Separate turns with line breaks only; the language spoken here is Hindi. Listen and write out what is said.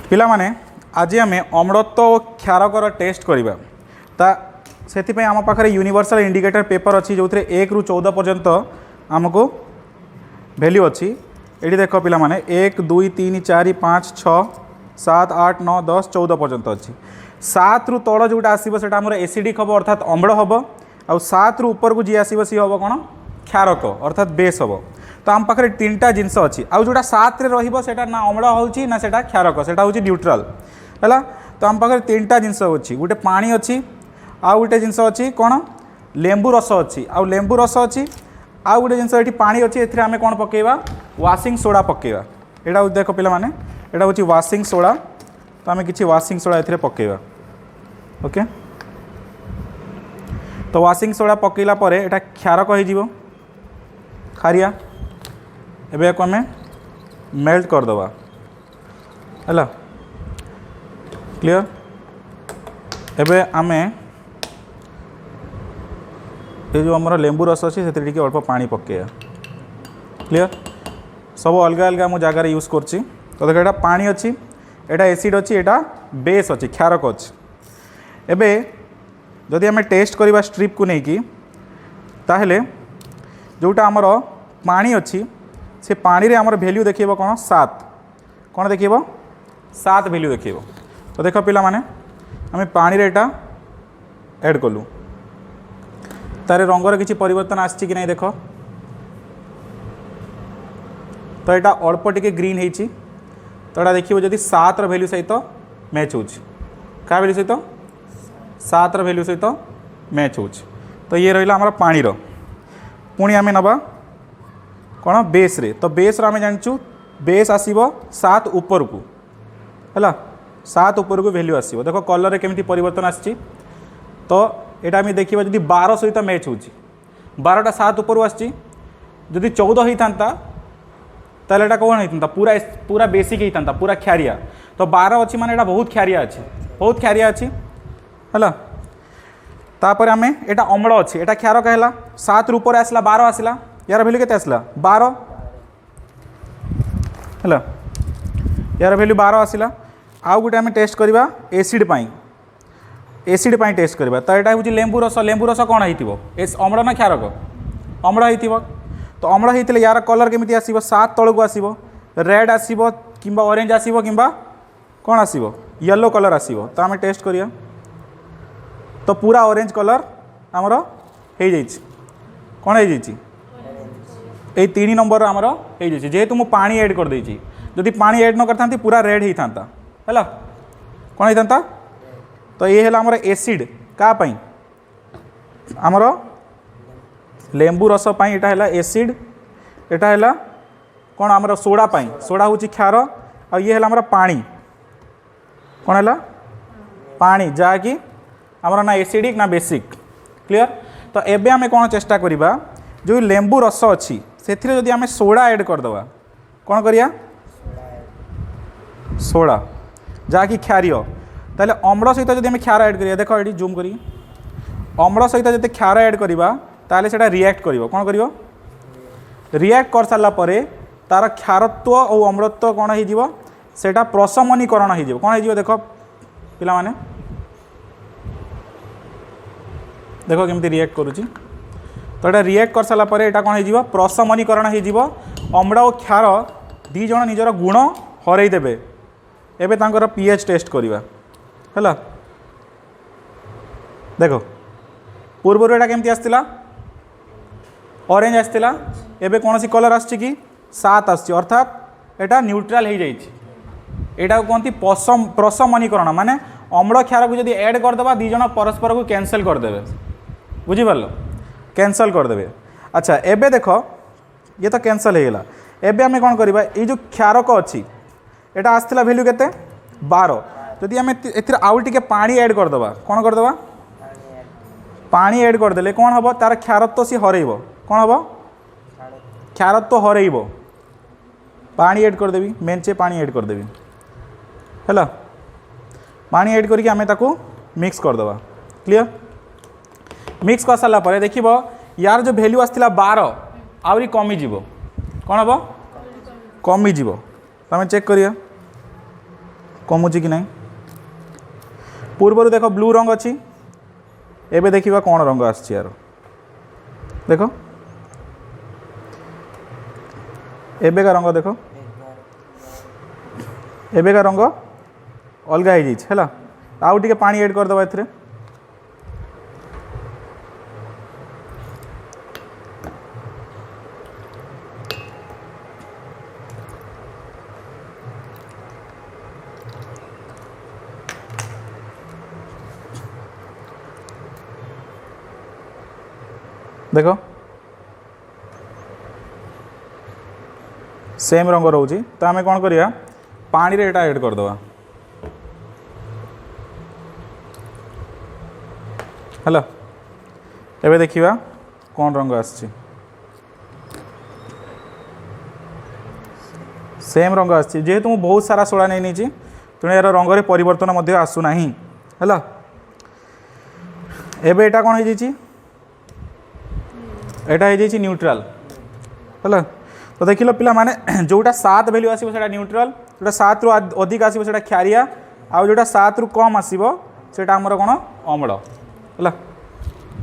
पिला माने आज आम अम्लत्व और क्षारकर टेस्ट करवा ता से आम पाखे यूनिवर्सल इंडिकेटर पेपर अच्छी जो थे 1 ରୁ 14 पर्यंत आमको वैल्यू अच्छी ये देख पिला माने 1 2 3 4 5 6 7 8 9 10 14 पर्यंत अच्छी 7 ରୁ तल जोटा आसो से एसिडिक हम अर्थात अम्ल हम आउ 7 ରୁ ऊपर को जी आसो सी हम कौन क्षारक अर्थात बेस हम तो आम पाखे 3टा जिनस अच्छी आउ जोटा 7 रे रहिबो सेटा ना अम्ल होउची ना सेटा क्षारक सेटा होउची न्यूट्रल है। तो आम पाखे 3टा जिनस अच्छी गोटे पानी अच्छी आउ गोटे जिनस अच्छी कौन लेंबू रस अच्छी आउ लेंबू रस अच्छी आउ गोटे जिनस ये पानी अच्छी एथिरे आमे कौन पकेबा वाशिंग सोडा पकेबा एटा देख पिला माने एटा होची वाशिंग सोडा तो आमे किछि वाशिंग सोडा एथिरे पकेबा ओके। तो वाशिंग सोडा पकेला परे एटा क्षारक हो जीवो खारिया एबे को आमे मेल्ट कर दबा हैला क्लियर। एबे आमे ये जो आमर लेंबू रस अच्छी से अल्प पानी पकेया क्लियर सब अलग अलग मो जगार यूज करछि। तो देख एटा पानी अच्छी एटा एसिड अच्छी एटा बेस अच्छी क्षारक अच्छी एबे जदि आम टेस्ट करवा स्ट्रिप को लेकिन ताहले जोटा आमर पानी अच्छी से पानी रे आमर वैल्यू देखिए कौन 7 कौन देखिए 7 वैल्यू देखिए। तो देख पिला माने आम पानी रे एटा ऐड कलु तारे रंगर किसी परिवर्तन आछि कि नहीं देख तो यहाँ अल्प टिके ग्रीन होती तो यहाँ देखिए जदि 7 रो वैल्यू सहित मैच हो क्या वैल्यू सहित 7 रो वैल्यू सहित मैच हो तो ये रहा आम पानी पुणी आम नवा कौन बेस रे तो बेस आम जानचु बेस आसो 7 ऊपर को है 7 ऊपर को वैल्यू आसो देख कलर केमी परिवर्तन आसी तो यहाँ आम देखा जब 12 सहित मैच हो 12टा 7 ऊपर आसी जदि 14 होता ताले एटा कौन होता पूरा पूरा बेसिक होता पूरा क्षारिया तो 12 अच्छी माने एटा बहुत क्षारिया अच्छी बहुत क्षारिया अच्छी है। तापर आम एटा अम्ल अच्छी एटा क्षारक है 7 ରୁ ऊपर आसला 12 आसला यार वैल्यू केते आसला 12 है यार वैल्यू 12 आसला। आउ गोटे आम टेस्ट करवा एसिड पाई एसिड पाई टेस्ट करवा तो यहाँ हूँ लेंबू रस कौन हो अम्ल ना क्षारक अम्ल हो तो अम्ल होते यार कलर केमी आसो 7 तल को आसो रेड आसो कि ऑरेंज आसो कि कौन आसो येलो कलर आसो तो आम टेस्ट करिया तो पूरा ऑरेंज कलर आमर हो कौन हो 3 नंबर आमर हो जेहेतु मु पानी ऐड कर देछि जदि पानी ऐड न करता पूरा रेड होता है कौन होता तो ये है आमर एसिड का पाई आमर लेंबू रस पाई एटा है एसिड एटा है कौन आमर सोडा पाई सोडा हूँ क्षार आ ये है आमर पानी कौन है पानी जहाँकि आमर ना एसिडिक ना बेसिक क्लियर। तो एबे आमे कौन चेष्टा करिबा जो लेंबू रस अच्छी से जदि आमे सोडा ऐड करदवा कौन करिया सोडा जहाँकि क्षारीय ताले अम्ल सहित जदि आमे क्षार ऐड करिया देख ये जूम करी अम्ल सहित जदि क्षार ऐड करिबा ताले सेटा रिएक्ट करिवो कौन करिवो रिएक्ट कर सारा परे तार क्षारत्व और अम्लत्व कौन हो सेटा प्रशमनीकरण हो कौन हो देख पिला माने देख केमती रिएक्ट करुच्ची तो यहाँ रिएक्ट कर सारा परे एटा कौन हो प्रशमनीकरण हो अम्ल और क्षार दी जण निजर गुण हरई देबे एबे तांकर पीएच टेस्ट करवा है देख पूर्व एटा केमती आसला ऑरेंज आसला एबे कौन सी कलर आछि कि 7 आछि अर्थात एटा न्यूट्रल हो जाइए कहती प्रशमनीकरण माने अम्ल क्षार को जदि ऐड करदे दी जण परस्पर को कैंसल करदे बुझीपार कैंसल करदे। अच्छा एबे देख ये तो कैंसल हो गला एबे आमे कौन करवा ये जो क्षारक अच्छी एटा आसला वैल्यू केते 12 जदि आमे एथिर आउ टिके पानी ऐड करदबा कौन करदबा पानी ऐड करदेले कौन हम तार क्षारत्व सी हरइब कौन हम क्षारत्व हरइब पानी ऐड करदेवी मेंचे पानी ऐड करदेवी है पानी ऐड करके आमे ताको मिक्स करदबा क्लियर। मिक्स कर सारा पर देख यार जो वैल्यू आसला 12 आहरी कमिज कौन हम कमिज तो आम चेक करिया कमुची कि नहीं पूर्व देख ब्लू रंग अच्छी एबे देखिबा कौन रंग आछी यार देख एबे का रंग देख एबे का रंग अलग हो जाइए आउ टिके पानी ऐड कर दबा एथरे देखो सेम रंग रोची तो आम कौन करिया पानी रे एटा ऐड कर दवा हेलो एबे देखिबा कौन रंग आछी सेम रंग आछी जेहेतु मु बहुत सारा सोडा नहीं नीची तेणु यार रंग रे परिवर्तन मध्य आसु नाही हैला एबे एटा कौन हो जाइए एटा हो जाइए न्यूट्रल है तो देख लो पिला माने जोटा 7 वैल्यू आसो से न्यूट्रल जोटा 7 रु अधिक आसो से क्षारिया आउ जोटा 7 रु कम आसो से आमर कौन अम्ल है।